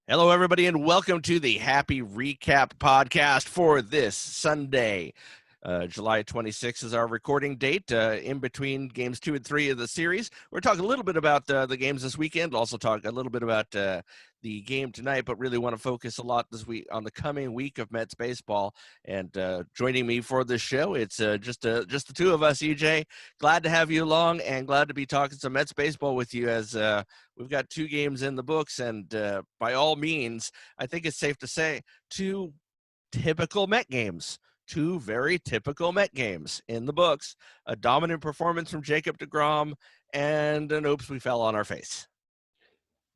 Hello, everybody, and welcome to the Happy Recap podcast for this Sunday. July 26th is our recording date, in between games 2 and 3 of the series. We're talking a little bit about the games this weekend, also talk a little bit about the game tonight, but really want to focus a lot this week on the coming week of Mets baseball. And joining me for this show, it's just the two of us, EJ. Glad to have you along and glad to be talking some Mets baseball with you as we've got 2 games in the books. And by all means, I think it's safe to say 2 typical Met games. 2 very typical Met games in the books, a dominant performance from Jacob deGrom, and an oops, we fell on our face.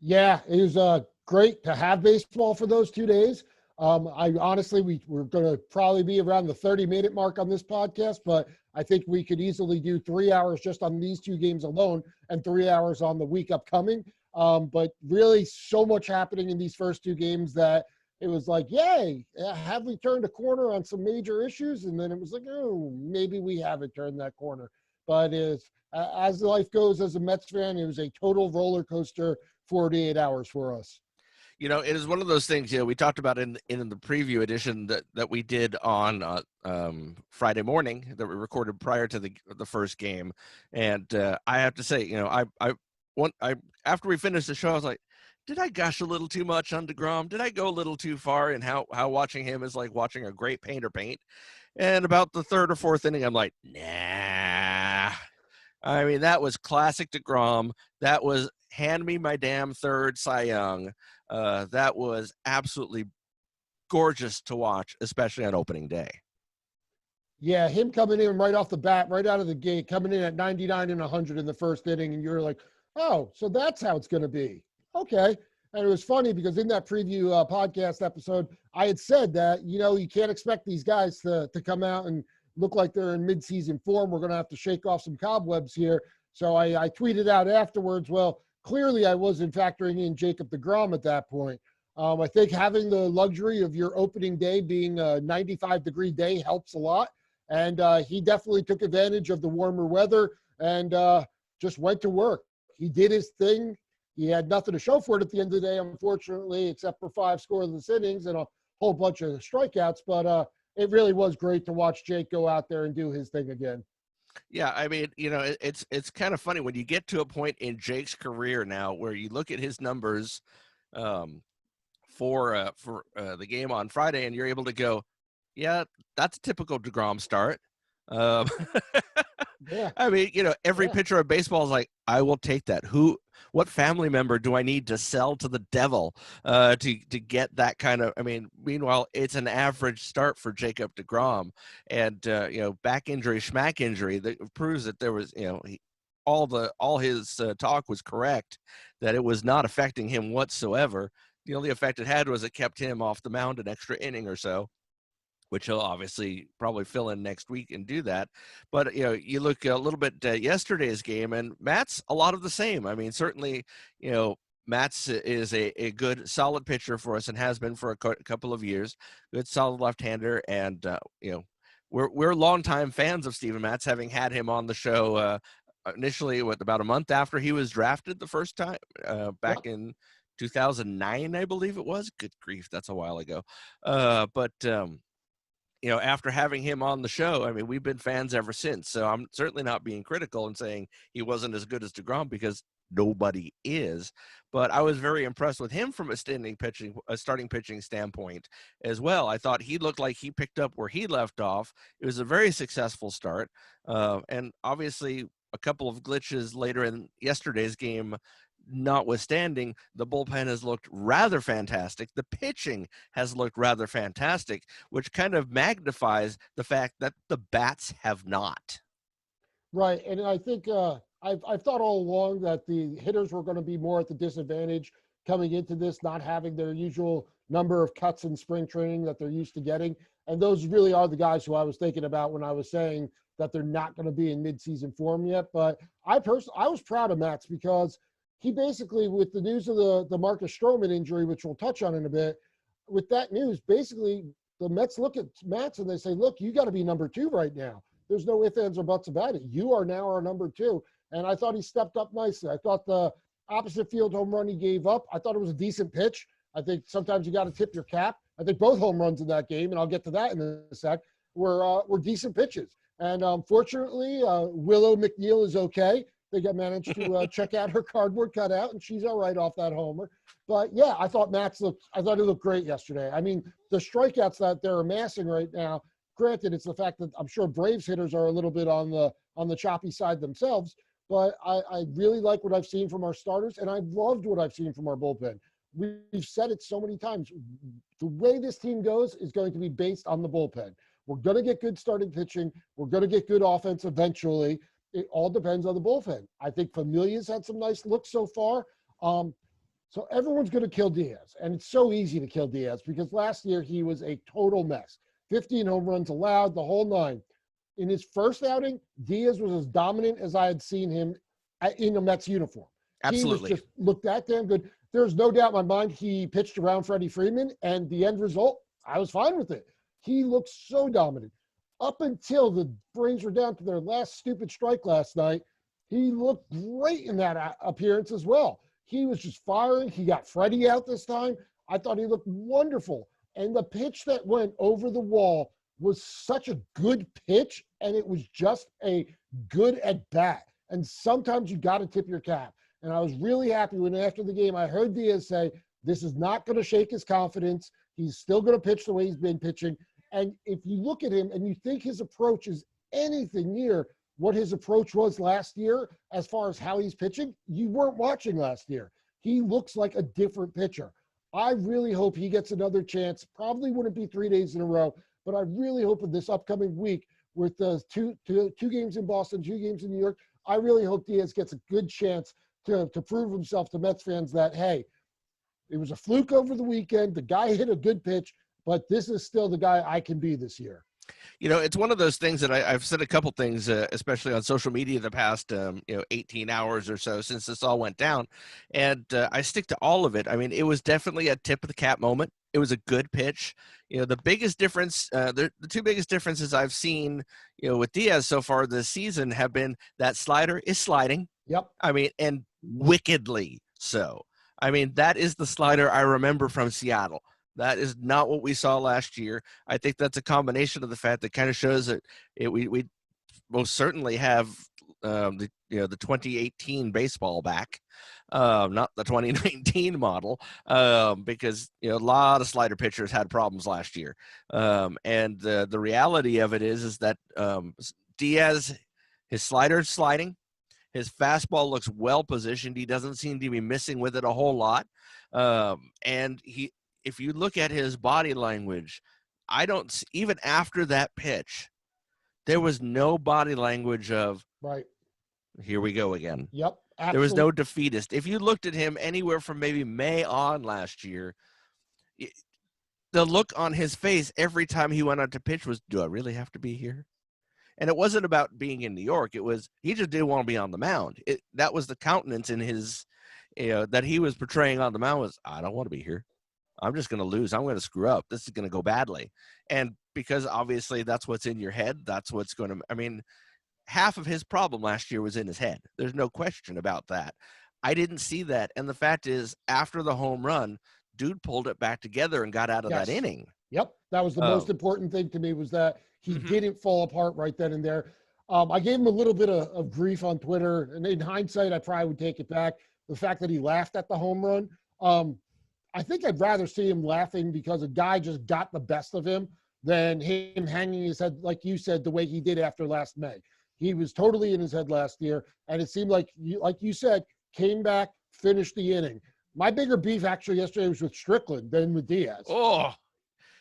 Yeah, it was great to have baseball for those 2 days. I honestly, we're going to probably be around the 30-minute mark on this podcast, but I think we could easily do 3 hours just on these 2 games alone and 3 hours on the week upcoming. But really so much happening in these first 2 games that it was like, yay, have we turned a corner on some major issues? And then it was like, oh, maybe we haven't turned that corner. But as life goes as a Mets fan, it was a total roller coaster 48 hours for us. You know, it is one of those things, we talked about in the preview edition that we did on Friday morning that we recorded prior to the first game. And I have to say, I after we finished the show, I was like, did I gush a little too much on deGrom? Did I go a little too far in how watching him is like watching a great painter paint? And about the 3rd or 4th inning, I'm like, nah. I mean, that was classic deGrom. That was hand me my damn 3rd Cy Young. That was absolutely gorgeous to watch, especially on opening day. Yeah, him coming in right off the bat, right out of the gate, coming in at 99 and 100 in the first inning, and you're like, oh, so that's how it's going to be. Okay. And it was funny because in that preview podcast episode, I had said that, you can't expect these guys to come out and look like they're in midseason form. We're going to have to shake off some cobwebs here. So I tweeted out afterwards, well, clearly I wasn't factoring in Jacob deGrom at that point. I think having the luxury of your opening day being a 95-degree day helps a lot. And he definitely took advantage of the warmer weather and just went to work. He did his thing. He had nothing to show for it at the end of the day, unfortunately, except for 5 scoreless innings and a whole bunch of strikeouts. But it really was great to watch Jake go out there and do his thing again. Yeah, I mean, it's kind of funny when you get to a point in Jake's career now where you look at his numbers for the game on Friday, and you're able to go, yeah, that's a typical deGrom start. Yeah. I mean, every pitcher of baseball is like, I will take that. What family member do I need to sell to the devil to get that kind of? I mean, meanwhile, it's an average start for Jacob deGrom, and back injury, schmack injury that proves that there was, all his talk was correct, that it was not affecting him whatsoever. The only effect it had was it kept him off the mound an extra inning or so, which he'll obviously probably fill in next week and do that. But, you look a little bit at yesterday's game, and Matt's a lot of the same. I mean, certainly, Matt's is a good, solid pitcher for us and has been for a couple of years. Good, solid left-hander. And, we're longtime fans of Steven Matz, having had him on the show initially, about a month after he was drafted the first time back in 2009, I believe it was. Good grief, that's a while ago. But after having him on the show, I mean, we've been fans ever since. So I'm certainly not being critical and saying he wasn't as good as deGrom, because nobody is. But I was very impressed with him from a starting pitching standpoint as well. I thought he looked like he picked up where he left off. It was a very successful start. And obviously a couple of glitches later in yesterday's game notwithstanding, the bullpen has looked rather fantastic. The pitching has looked rather fantastic, which kind of magnifies the fact that the bats have not. Right. And I think I've thought all along that the hitters were going to be more at the disadvantage coming into this, not having their usual number of cuts in spring training that they're used to getting. And those really are the guys who I was thinking about when I was saying that they're not going to be in midseason form yet. But I was proud of Max because he basically, with the news of the Marcus Stroman injury, which we'll touch on in a bit, with that news, basically the Mets look at Max and they say, look, you got to be number 2 right now. There's no ifs, ands, or buts about it. You are now our number 2. And I thought he stepped up nicely. I thought the opposite field home run he gave up, I thought it was a decent pitch. I think sometimes you got to tip your cap. I think both home runs in that game, and I'll get to that in a sec, were decent pitches. And fortunately, Willow McNeil is okay. They got managed to check out her cardboard cutout, and she's all right off that homer. But yeah, I thought he looked great yesterday. I mean, the strikeouts that they're amassing right now, granted, it's the fact that I'm sure Braves hitters are a little bit on the choppy side themselves, but I really like what I've seen from our starters, and I've loved what I've seen from our bullpen. We've said it so many times. The way this team goes is going to be based on the bullpen. We're going to get good starting pitching. We're going to get good offense eventually. It all depends on the bullpen. I think Familia's had some nice looks so far. So everyone's going to kill Diaz, and it's so easy to kill Diaz because last year he was a total mess. 15 home runs allowed, the whole nine. In his first outing, Diaz was as dominant as I had seen him in a Mets uniform. Absolutely. He was just looked that damn good. There's no doubt in my mind he pitched around Freddie Freeman, and the end result, I was fine with it. He looked so dominant. Up until the Braves were down to their last stupid strike last night, he looked great in that appearance as well. He was just firing. He got Freddie out this time. I thought he looked wonderful. And the pitch that went over the wall was such a good pitch, and it was just a good at bat. And sometimes you got to tip your cap. And I was really happy when after the game I heard Diaz say, this is not going to shake his confidence. He's still going to pitch the way he's been pitching. And if you look at him and you think his approach is anything near what his approach was last year as far as how he's pitching, you weren't watching last year. He looks like a different pitcher. I really hope he gets another chance. Probably wouldn't be 3 days in a row, but I really hope in this upcoming week with the two games in Boston, 2 games in New York, I really hope Diaz gets a good chance to prove himself to Mets fans that, hey, it was a fluke over the weekend. The guy hit a good pitch, but this is still the guy I can be this year. You know, it's one of those things that I've said a couple things, especially on social media the past, 18 hours or so since this all went down. And I stick to all of it. I mean, it was definitely a tip of the cap moment. It was a good pitch. You know, the biggest difference, the 2 biggest differences I've seen, with Diaz so far this season have been that slider is sliding. Yep. I mean, and wickedly so. I mean, that is the slider I remember from Seattle. That is not what we saw last year. I think that's a combination of the fact that kind of shows that we most certainly have the 2018 baseball back, not the 2019 model, because a lot of slider pitchers had problems last year, and the reality of it is that Diaz, his slider's sliding. His fastball looks well positioned. He doesn't seem to be missing with it a whole lot. And if you look at his body language, even after that pitch, there was no body language of, right, here we go again. Yep. Absolutely. There was no defeatist. If you looked at him anywhere from maybe May on last year, the look on his face every time he went out to pitch was, do I really have to be here? And it wasn't about being in New York. It was, he just didn't want to be on the mound. That was the countenance in his, that he was portraying on the mound was, I don't want to be here. I'm just going to lose. I'm going to screw up. This is going to go badly. And because obviously that's what's in your head, that's what's going to, I mean, half of his problem last year was in his head. There's no question about that. I didn't see that. And the fact is, after the home run, dude pulled it back together and got out of that inning. Yep. That was the most important thing to me, was that he didn't fall apart right then and there. I gave him a little bit of grief on Twitter, and in hindsight, I probably would take it back. The fact that he laughed at the home run. I think I'd rather see him laughing because a guy just got the best of him than him hanging his head, like you said, the way he did after last May. He was totally in his head last year, and it seemed like you said, came back, finished the inning. My bigger beef actually yesterday was with Strickland than with Diaz. Oh,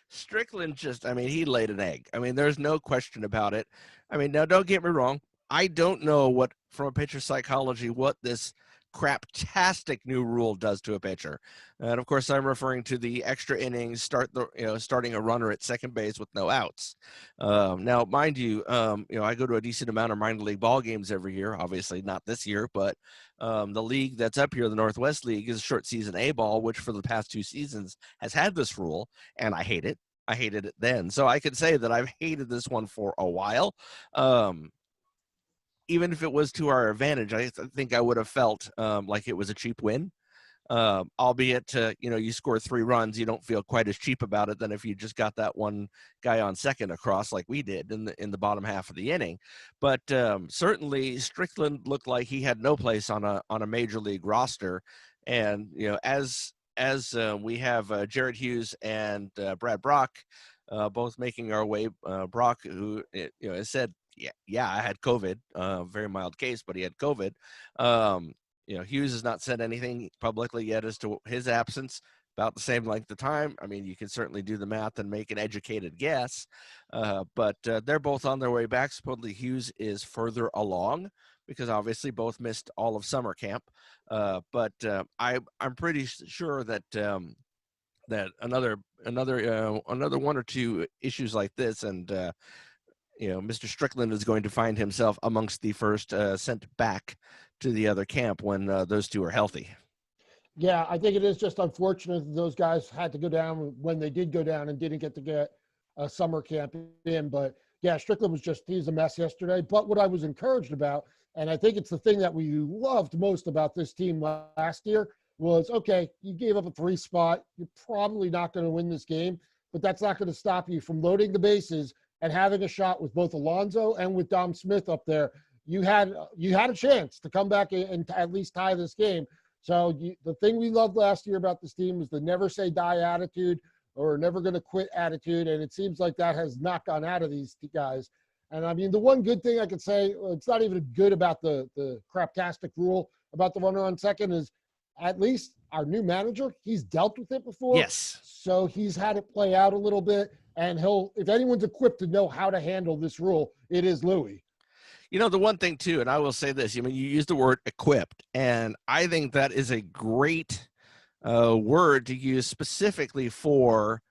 Strickland he laid an egg. I mean, there's no question about it. I mean, now don't get me wrong. I don't know from a pitcher psychology, what this craptastic new rule does to a pitcher. And of course, I'm referring to the extra innings, starting a runner at second base with no outs. Now, mind you, I go to a decent amount of minor league ball games every year. Obviously not this year, but the league that's up here, the Northwest League, is short season A ball, which for the past 2 seasons has had this rule, and I hate it. I hated it then. So I could say that I've hated this one for a while. Even if it was to our advantage, I think I would have felt like it was a cheap win. albeit you score 3 runs, you don't feel quite as cheap about it than if you just got that one guy on second across like we did in the bottom half of the inning. But certainly Strickland looked like he had no place on a major league roster, and as we have Jared Hughes and Brad Brock both making our way. Brock, who has said, yeah, I had COVID, very mild case, but he had COVID. Hughes has not said anything publicly yet as to his absence. About the same length of time. I mean, you can certainly do the math and make an educated guess, but they're both on their way back. Supposedly Hughes is further along because obviously both missed all of summer camp. But I'm pretty sure that that another one or two issues like this, and Mr. Strickland is going to find himself amongst the first sent back to the other camp when those two are healthy. Yeah, I think it is just unfortunate that those guys had to go down when they did go down and didn't get to get a summer camp in. But yeah, Strickland he's a mess yesterday. But what I was encouraged about, and I think it's the thing that we loved most about this team last year, was, okay, you gave up a 3 spot. You're probably not going to win this game, but that's not going to stop you from loading the bases and having a shot with both Alonso and with Dom Smith up there. You had a chance to come back and at least tie this game. So the thing we loved last year about this team was the never say die attitude or never going to quit attitude. And it seems like that has not gone out of these guys. And I mean, the one good thing I could say, it's not even good about the craptastic rule about the runner on second, is at least our new manager, he's dealt with it before. Yes. So he's had it play out a little bit. And if anyone's equipped to know how to handle this rule, it is Louis. The one thing too, and I will say this, you used the word equipped, and I think that is a great word to use specifically for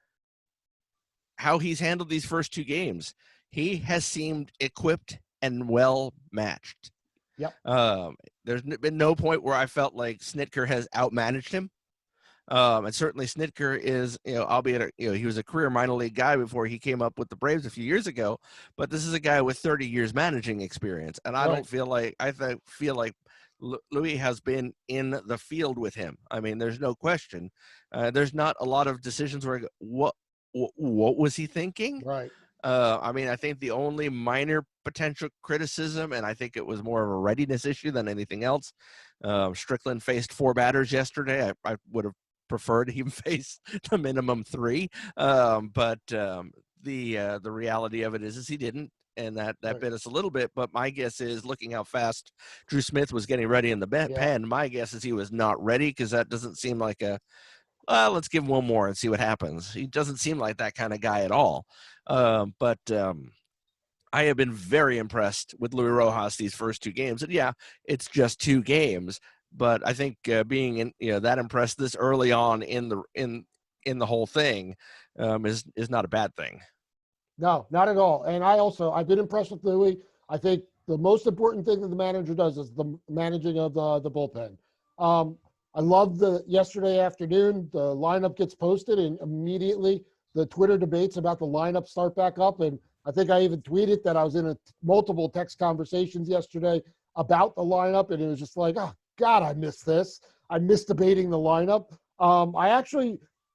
how he's handled these first 2 games. He has seemed equipped and well matched. Yep. There's been no point where I felt like Snitker has outmanaged him. And certainly Snitker is, albeit, he was a career minor league guy before he came up with the Braves a few years ago, but this is a guy with 30 years managing experience. And I don't feel like, feel like Louis has been in the field with him. I mean, there's no question. There's not a lot of decisions where, what was he thinking? Right. I mean, I think the only minor potential criticism, and I think it was more of a readiness issue than anything else. Strickland faced 4 batters yesterday. I would have preferred he face the minimum 3. But the reality of it is he didn't, and that Right. bit us a little bit. But my guess is, looking how fast Drew Smith was getting ready in the pen, my guess is he was not ready, because that doesn't seem like let's give him one more and see what happens. He doesn't seem like that kind of guy at all. But I have been very impressed with Louis Rojas these first 2 games. And yeah, it's just 2 games, but I think being that impressed this early on in the whole thing is not a bad thing. No, not at all. And I've been impressed with Louis. I think the most important thing that the manager does is the managing of the bullpen. I love yesterday afternoon, the lineup gets posted and immediately the Twitter debates about the lineup start back up. And I think I even tweeted that I was in multiple text conversations yesterday about the lineup. And it was just like, oh God, I missed this. I miss debating the lineup.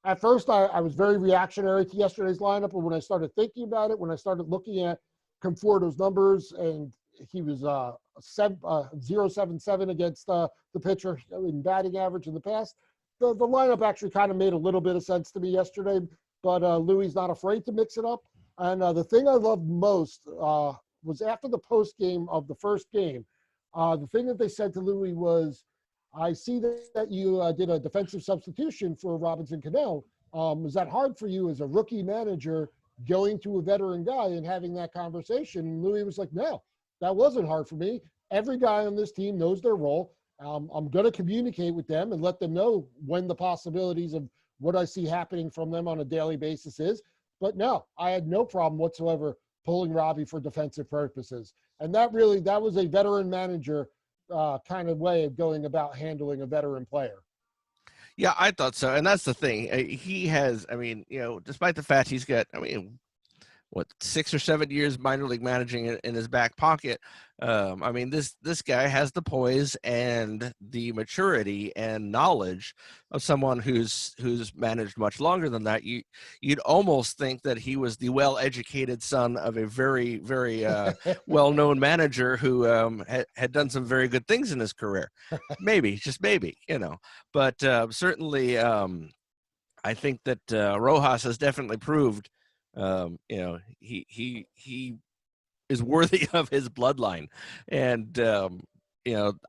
At first I was very reactionary to yesterday's lineup. But when I started thinking about it, when I started looking at Conforto's numbers, and he was 0.77 against the pitcher in batting average in the past, the lineup actually kind of made a little bit of sense to me yesterday. But Louis not afraid to mix it up. And the thing I loved most was after the post game of the first game, the thing that they said to Louis was, I see that you did a defensive substitution for Robinson Cano. Was that hard for you as a rookie manager going to a veteran guy and having that conversation? And Louis was like, no, that wasn't hard for me. Every guy on this team knows their role. I'm going to communicate with them and let them know when the possibilities of what I see happening from them on a daily basis is. But no, I had no problem whatsoever pulling Robbie for defensive purposes. And that was a veteran manager kind of way of going about handling a veteran player. Yeah, I thought so. And that's the thing. He has, despite the fact he's got, 6 or 7 years minor league managing in his back pocket. I mean, this guy has the poise and the maturity and knowledge of someone who's managed much longer than that. You'd almost think that he was the well-educated son of a very, very well-known manager who had done some very good things in his career. Maybe, just maybe, but certainly I think that Rojas has definitely proved, he is worthy of his bloodline, and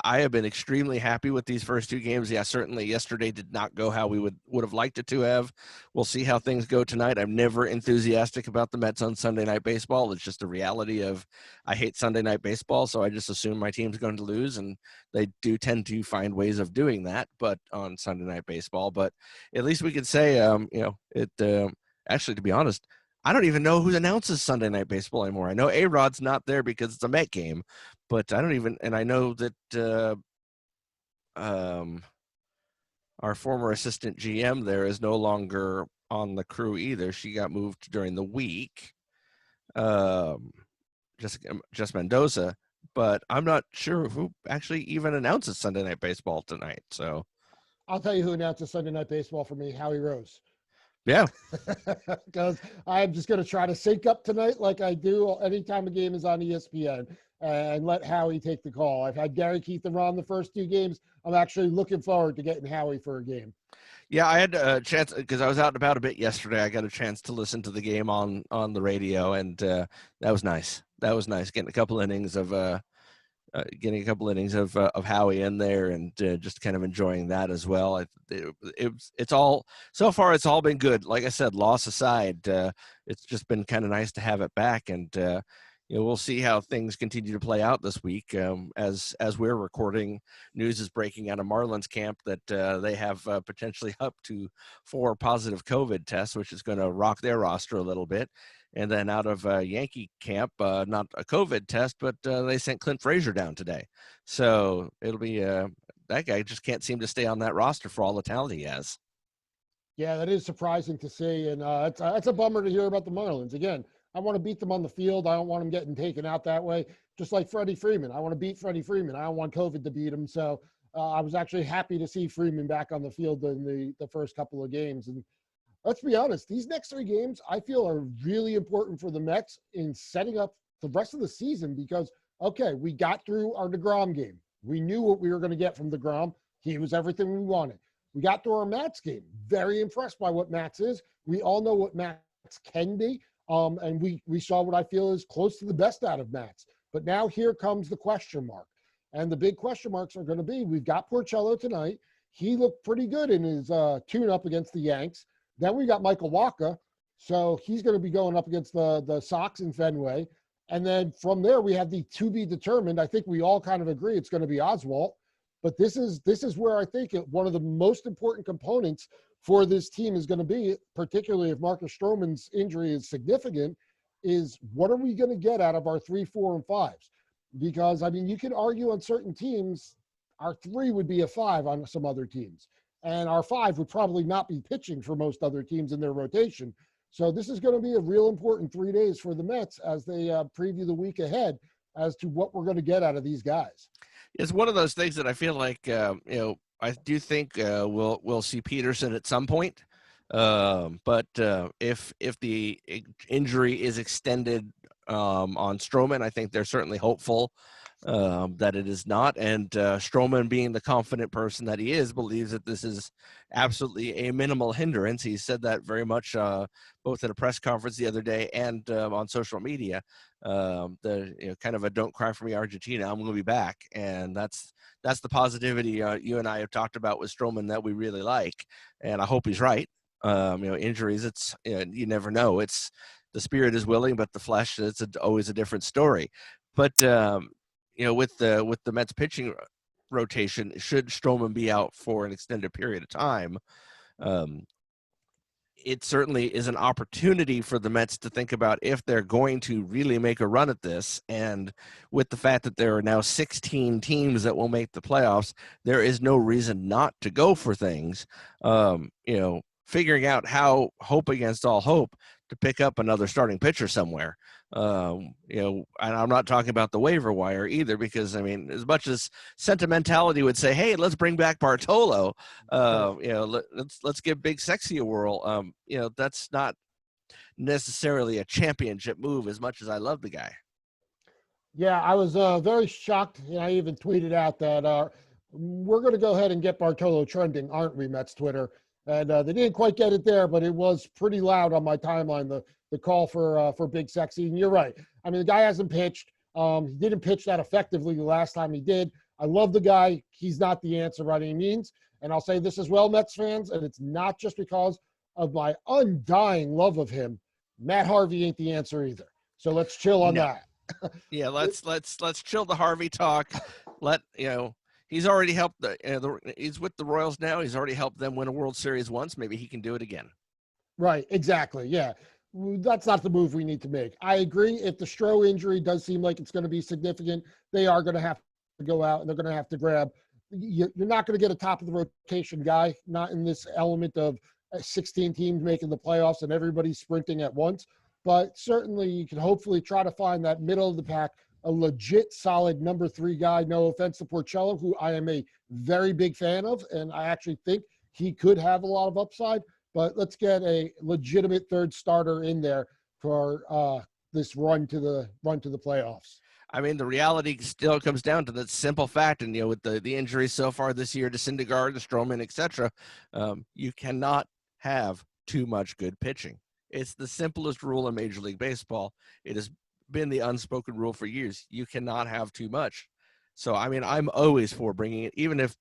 I have been extremely happy with these first 2 games. Yeah, certainly yesterday did not go how we would have liked it to have. We'll see how things go tonight. I'm never enthusiastic about the Mets on Sunday Night Baseball. It's just a reality of I hate Sunday Night Baseball, so I just assume my team's going to lose, and they do tend to find ways of doing that. But on Sunday Night Baseball, but at least we could say, actually, to be honest, I don't even know who announces Sunday Night Baseball anymore. I know A-Rod's not there because it's a Met game, but I don't even, and I know that our former assistant GM there is no longer on the crew either. She got moved during the week, just Mendoza, but I'm not sure who actually even announces Sunday Night Baseball tonight. So I'll tell you who announces Sunday Night Baseball for me, Howie Rose. Yeah. Because I'm just going to try to sync up tonight like I do anytime a game is on ESPN and let Howie take the call. I've had Gary Keith and Ron the first 2 games. I'm actually looking forward to getting Howie for a game. Yeah, I had a chance because I was out and about a bit yesterday. I got a chance to listen to the game on the radio, and that was nice. That was nice getting a couple innings of Howie in there, and just kind of enjoying that as well. It's all so far. It's all been good. Like I said, loss aside, it's just been kind of nice to have it back, and we'll see how things continue to play out this week. As we're recording, news is breaking out of Marlins camp that they have potentially up to 4 positive COVID tests, which is going to rock their roster a little bit. And then out of Yankee camp, not a COVID test, but they sent Clint Frazier down today. So it'll be that guy just can't seem to stay on that roster for all the talent he has. Yeah, that is surprising to see. And it's a bummer to hear about the Marlins. Again, I want to beat them on the field. I don't want them getting taken out that way. Just like Freddie Freeman. I want to beat Freddie Freeman. I don't want COVID to beat him. So I was actually happy to see Freeman back on the field in the first couple of games. And let's be honest, these next 3 games I feel are really important for the Mets in setting up the rest of the season because, okay, we got through our DeGrom game. We knew what we were going to get from DeGrom. He was everything we wanted. We got through our Mats game. Very impressed by what Mats is. We all know what Mats can be. And we saw what I feel is close to the best out of Mats. But now here comes the question mark. And the big question marks are going to be, we've got Porcello tonight. He looked pretty good in his tune-up against the Yanks. Then we got Michael Wacha, so he's going to be going up against the Sox in Fenway. And then from there, we have the to be determined. I think we all kind of agree it's going to be Oswalt. But this is where I think one of the most important components for this team is going to be, particularly if Marcus Stroman's injury is significant, is what are we going to get out of our 3, 4, and 5s? Because, I mean, you could argue on certain teams, our 3 would be a 5 on some other teams. And our 5 would probably not be pitching for most other teams in their rotation. So this is going to be a real important 3 days for the Mets as they preview the week ahead as to what we're going to get out of these guys. It's one of those things that I feel like, I do think we'll see Peterson at some point. But if the injury is extended on Stroman, I think they're certainly hopeful that it is not. And Stroman, being the confident person that he is, believes that this is absolutely a minimal hindrance. He said that very much both at a press conference the other day and on social media. Kind of a "don't cry for me, Argentina, I'm going to be back," and that's the positivity you and I have talked about with Stroman that we really like, and I hope he's right. Injuries, it's you never know. It's the spirit is willing, but the flesh, it's always a different story. But with the Mets pitching rotation, should Stroman be out for an extended period of time, it certainly is an opportunity for the Mets to think about if they're going to really make a run at this. And with the fact that there are now 16 teams that will make the playoffs, there is no reason not to go for things. Figuring out how hope against all hope to pick up another starting pitcher somewhere. And I'm not talking about the waiver wire either, because I mean, as much as sentimentality would say, "Hey, let's bring back Bartolo," let's give Big Sexy a whirl. That's not necessarily a championship move as much as I love the guy. Yeah, I was very shocked. I even tweeted out that we're going to go ahead and get Bartolo trending, aren't we, Mets Twitter? And they didn't quite get it there, but it was pretty loud on my timeline, the call for Big Sexy. And you're right. I mean, the guy hasn't pitched. He didn't pitch that effectively the last time he did. I love the guy. He's not the answer by any means. And I'll say this as well, Mets fans, and it's not just because of my undying love of him. Matt Harvey ain't the answer either. So let's chill on that. Yeah, let's chill the Harvey talk. He's already helped he's with the Royals now. He's already helped them win a World Series once. Maybe he can do it again. Right, exactly. Yeah. That's not the move we need to make. I agree. If the Stroh injury does seem like it's going to be significant, they are going to have to go out and they're going to have to grab. You're not going to get a top of the rotation guy, not in this element of 16 teams making the playoffs and everybody sprinting at once. But certainly you can hopefully try to find that middle of the pack, a legit solid number 3 guy. No offense to Porcello, who I am a very big fan of, and I actually think he could have a lot of upside. But let's get a legitimate third starter in there for this run to the playoffs. I mean, the reality still comes down to the simple fact, and with the injuries so far this year to Syndergaard, to Stroman, etc., you cannot have too much good pitching. It's the simplest rule in Major League Baseball. It has been the unspoken rule for years. You cannot have too much. So, I mean, I'm always for bringing it, even if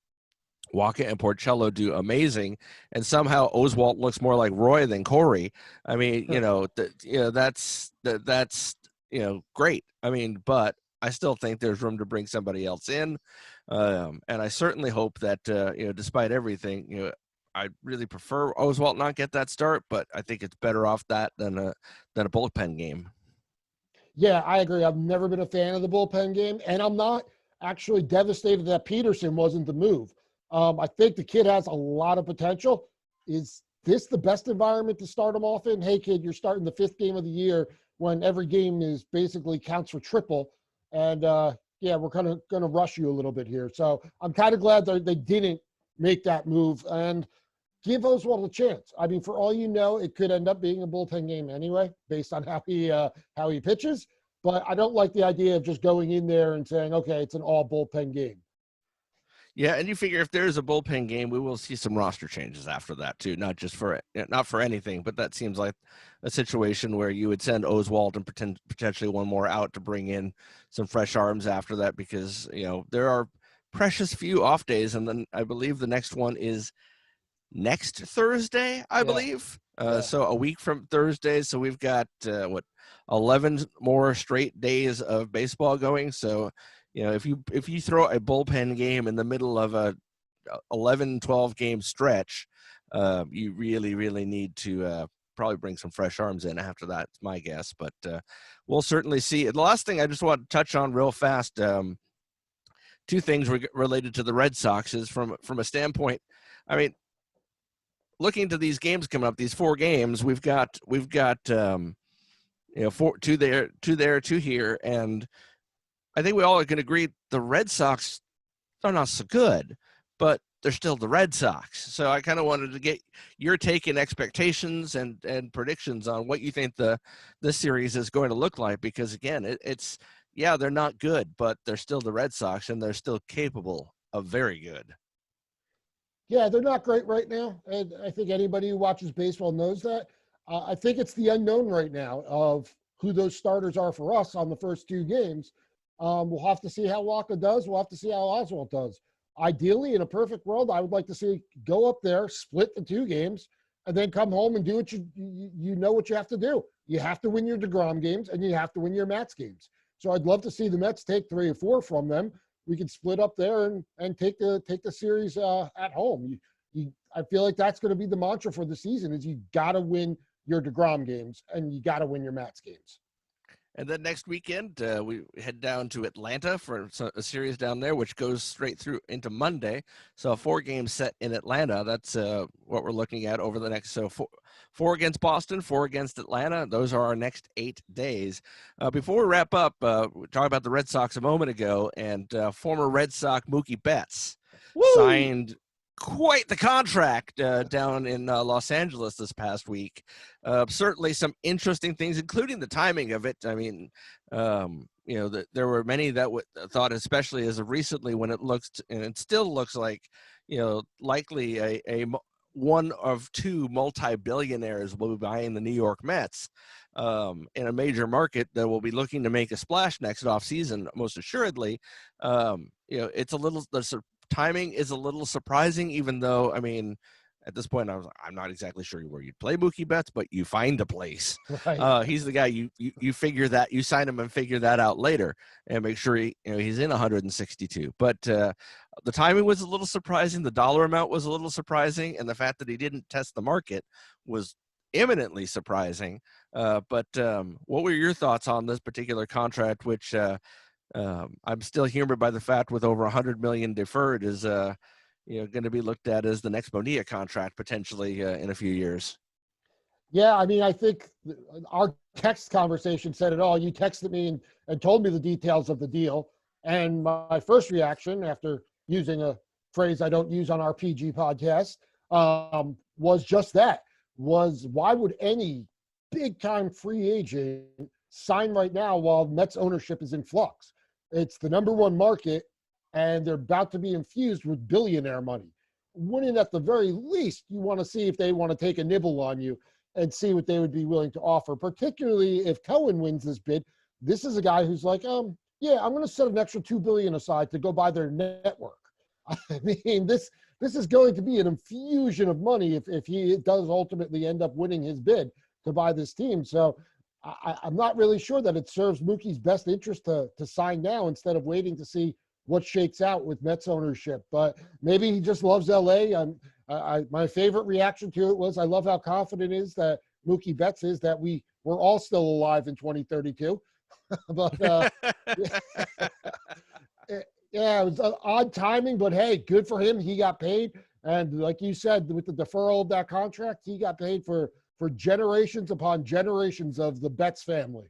Waka and Porcello do amazing, and somehow Oswalt looks more like Roy than Corey. I mean, that's great. I mean, but I still think there's room to bring somebody else in, and I certainly hope that despite everything, I really prefer Oswalt not get that start, but I think it's better off that than a bullpen game. Yeah, I agree. I've never been a fan of the bullpen game, and I'm not actually devastated that Peterson wasn't the move. I think the kid has a lot of potential. Is this the best environment to start him off in? Hey, kid, you're starting the 5th game of the year when every game is basically counts for triple. And, we're kind of going to rush you a little bit here. So I'm kind of glad they didn't make that move. And give Oswalt a chance. I mean, for all you know, it could end up being a bullpen game anyway, based on how he pitches. But I don't like the idea of just going in there and saying, okay, it's an all bullpen game. Yeah, and you figure if there's a bullpen game, we will see some roster changes after that too. Not for anything, but that seems like a situation where you would send Oswalt and potentially one more out to bring in some fresh arms after that, because there are precious few off days, and then I believe the next one is next Thursday, I believe. So a week from Thursday. So we've got 11 more straight days of baseball going. So, if you throw a bullpen game in the middle of a 11, 12 game stretch, you really, really need to probably bring some fresh arms in after that. It's my guess, but we'll certainly see. The last thing I just want to touch on real fast, 2 things related to the Red Sox is from a standpoint. I mean, looking to these games coming up, these 4 games, we've got 2 there, 2 here, and I think we all can agree the Red Sox are not so good, but they're still the Red Sox. So I kind of wanted to get your take and expectations and predictions on what you think this series is going to look like, because again, they're not good, but they're still the Red Sox, and they're still capable of very good. Yeah, they're not great right now. And I think anybody who watches baseball knows that. I think it's the unknown right now of who those starters are for us on the first 2 games. We'll have to see how Waka does. We'll have to see how Oswalt does. Ideally, in a perfect world, I would like to see go up there, split the 2 games, and then come home and do what you know what you have to do. You have to win your DeGrom games, and you have to win your Mets games. So I'd love to see the Mets take 3 or 4 from them. We can split up there and take the series at home. I feel like that's going to be the mantra for the season: is you got to win your DeGrom games and you got to win your Mets games. And then next weekend, we head down to Atlanta for a series down there, which goes straight through into Monday. So a 4-game set in Atlanta. That's what we're looking at over the next. So four against Boston, 4 against Atlanta. Those are our next 8 days. Before we wrap up, we talked about the Red Sox a moment ago, and former Red Sox Mookie Betts signed quite the contract down in Los Angeles this past week. Certainly some interesting things, including the timing of it. I mean, there were many that thought, especially as of recently, when it looks and it still looks like, likely a one of 2 multi-billionaires will be buying the New York Mets in a major market that will be looking to make a splash next offseason, most assuredly. It's a little timing is a little surprising, even though, I mean, at this point, I'm not exactly sure where you'd play Mookie Betts, but you find a place. Right. He's the guy you figure that you sign him and figure that out later and make sure he's in 162. But the timing was a little surprising. The dollar amount was a little surprising, and the fact that he didn't test the market was eminently surprising. But what were your thoughts on this particular contract, which I'm still humored by the fact with over 100 million deferred is going to be looked at as the next Bonilla contract potentially in a few years. Yeah, I mean, I think our text conversation said it all. You texted me and told me the details of the deal, and my first reaction after using a phrase I don't use on our PG podcast was just that: was why would any big-time free agent sign right now while Mets ownership is in flux? It's the number one market, and they're about to be infused with billionaire money. Wouldn't, at the very least, you want to see if they want to take a nibble on you and see what they would be willing to offer, particularly if Cohen wins this bid. This is a guy who's like, yeah, I'm going to set an extra $2 billion aside to go buy their network. I mean, this is going to be an infusion of money if he does ultimately end up winning his bid to buy this team. So I'm not really sure that it serves Mookie's best interest to sign now instead of waiting to see what shakes out with Mets ownership. But maybe he just loves LA. My favorite reaction to it was, I love how confident is that Mookie Betts is that we're all still alive in 2032. But yeah, it was odd timing, but hey, good for him. He got paid. And like you said, with the deferral of that contract, he got paid for generations upon generations of the Betts family.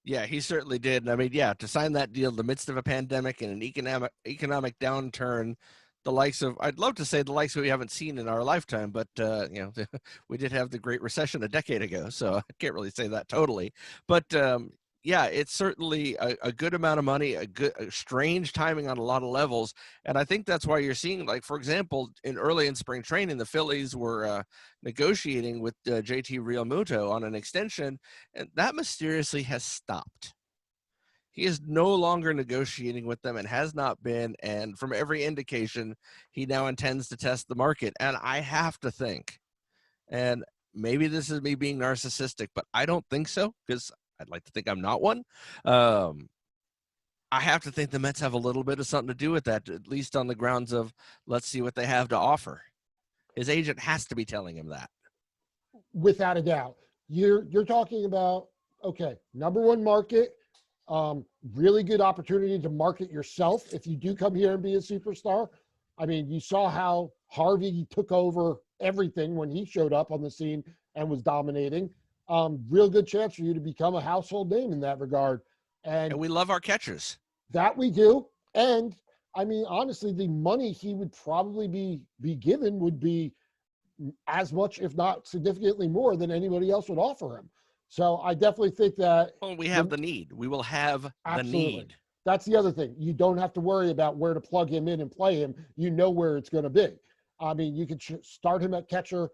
Yeah, he certainly did. And I mean, yeah, to sign that deal in the midst of a pandemic and an economic downturn, the likes of, I'd love to say the likes we haven't seen in our lifetime, but we did have the Great Recession a decade ago, so I can't really say that totally. But yeah, it's certainly a good amount of money, a strange timing on a lot of levels. And I think that's why you're seeing, like, for example, early in spring training, the Phillies were negotiating with JT Realmuto on an extension, and that mysteriously has stopped. He is no longer negotiating with them and has not been. And from every indication, he now intends to test the market. And I have to think, and maybe this is me being narcissistic, but I don't think so, because I'd like to think I'm not one. I have to think the Mets have a little bit of something to do with that, at least on the grounds of, let's see what they have to offer. His agent has to be telling him that. Without a doubt. You're talking about, okay, number one market, really good opportunity to market yourself if you do come here and be a superstar. I mean, you saw how Harvey took over everything when he showed up on the scene and was dominating. Real good chance for you to become a household name in that regard. And we love our catchers. That we do. And I mean, honestly, the money he would probably be given would be as much, if not significantly more, than anybody else would offer him. So I definitely think that. Well, we have the need. We will have absolutely. The need. That's the other thing. You don't have to worry about where to plug him in and play him. You know where it's going to be. I mean, you could start him at catcher.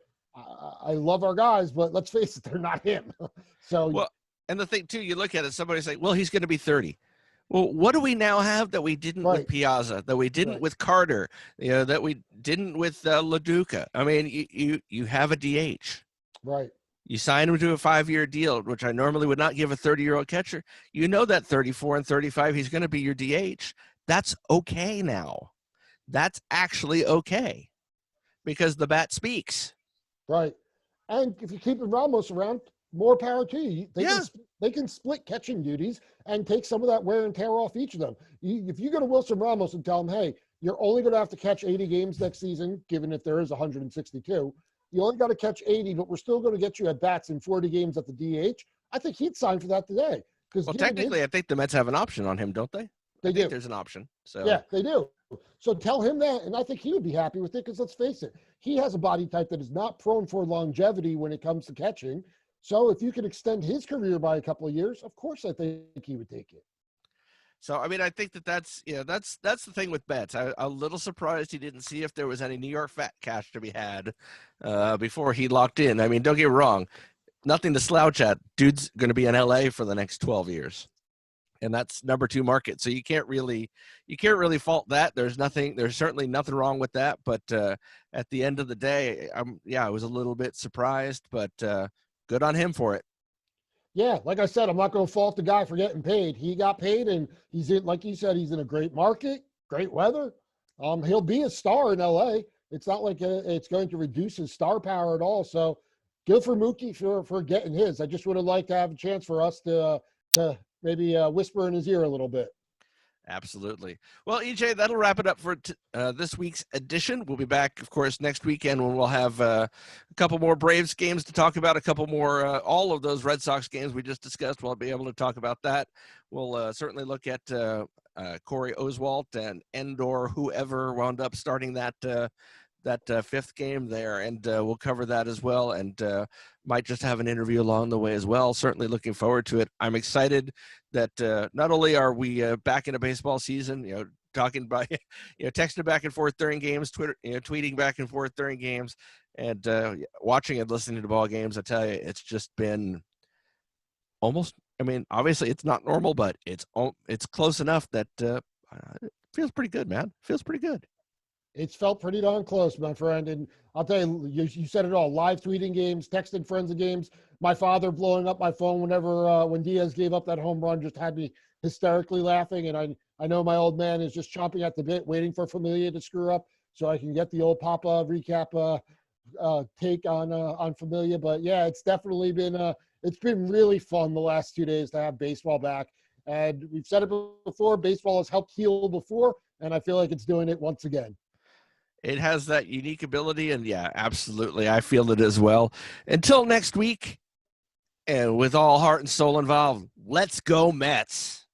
I love our guys, but let's face it, they're not him. So, well, and the thing too, you look at it, somebody's like, well, he's going to be 30. Well, what do we now have that we didn't with Piazza, that we didn't with Carter, that we didn't with LaDuca? I mean, you have a DH. Right. You sign him to a 5-year deal, which I normally would not give a 30-year-old catcher. You know that 34 and 35, he's going to be your DH. That's okay now. That's actually okay because the bat speaks. Right. And if you keep Ramos around, more power to you. Yeah. They can split catching duties and take some of that wear and tear off each of them. If you go to Wilson Ramos and tell him, hey, you're only going to have to catch 80 games next season, given if there is 162, you only got to catch 80, but we're still going to get you at bats in 40 games at the DH. I think he'd sign for that today. Well, technically, I think the Mets have an option on him, don't they? They I think do. there's an option. So yeah, they do. So tell him that, and I think he would be happy with it because let's face it, he has a body type that is not prone for longevity when it comes to catching. So if you could extend his career by a couple of years, of course I think he would take it. So, I mean, I think that's the thing with Betts. I'm a little surprised he didn't see if there was any New York fat cash to be had before he locked in. I mean, don't get me wrong, nothing to slouch at. Dude's going to be in LA for the next 12 years. And that's number 2 market. So you can't really fault that. There's certainly nothing wrong with that. But at the end of the day, I was a little bit surprised, but good on him for it. Yeah, like I said, I'm not going to fault the guy for getting paid. He got paid, and he's in, like you said, he's in a great market, great weather. He'll be a star in LA. It's not like it's going to reduce his star power at all. So good for Mookie for getting his. I just would have liked to have a chance for us to maybe whisper in his ear a little bit. Absolutely. Well, EJ, that'll wrap it up for this week's edition. We'll be back, of course, next weekend when we'll have a couple more Braves games to talk about, a couple more, all of those Red Sox games we just discussed. We'll be able to talk about that. We'll certainly look at Corey Oswalt and Endor, whoever wound up starting that 5th game there, and we'll cover that as well, and might just have an interview along the way as well. Certainly looking forward to it. I'm excited that not only are we back in a baseball season, talking by, texting back and forth during games, tweeting back and forth during games, and watching and listening to ball games. I tell you, it's just been almost, I mean, obviously it's not normal, but it's close enough that it feels pretty good, man. Feels pretty good. It's felt pretty darn close, my friend. And I'll tell you, you said it all. Live tweeting games, texting friends of games. My father blowing up my phone when Diaz gave up that home run just had me hysterically laughing. And I know my old man is just chomping at the bit, waiting for Familia to screw up so I can get the old Papa recap take on Familia. But yeah, it's definitely been it's been really fun the last 2 days to have baseball back. And we've said it before, baseball has helped heal before, and I feel like it's doing it once again. It has that unique ability, and yeah, absolutely. I feel it as well. Until next week, and with all heart and soul involved, let's go Mets.